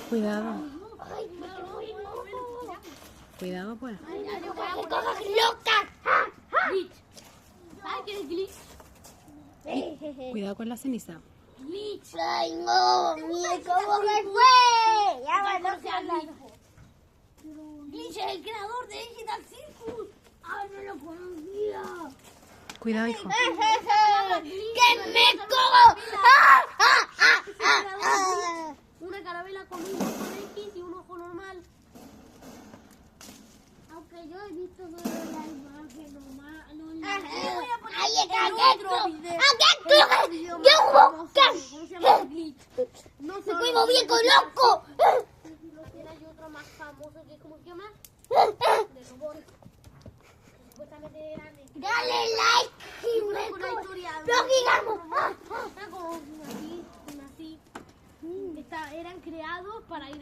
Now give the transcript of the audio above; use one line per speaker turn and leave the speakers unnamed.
Cuidado. Cuidado, pues.
¡Cojas locas!
Glitch. ¿Sabes qué es glitch?
Cuidado con la ceniza.
Glitch.
¡Ay, no! ¡Mira cómo me fue! Ya va, no se habla.
Glitch es el creador de Digital Circus. Ah, no lo conocía.
Cuidado, hijo.
¡Que me cojo!
Una carabela con un ojo de X y un ojo normal. Aunque yo he visto solo la imagen normal. No, voy a poner
¡Ay,
en otro video. ¿Cómo se llama el glitch? No sé.
¡Me cuido bien con loco!
Hay otro más famoso que es como se llama. De robot. Supuestamente eran
¡Dale like! Y
una
me
con la
cojo.
historia.
¡Lo quitamos!
Era como así, así. Eran creados para ir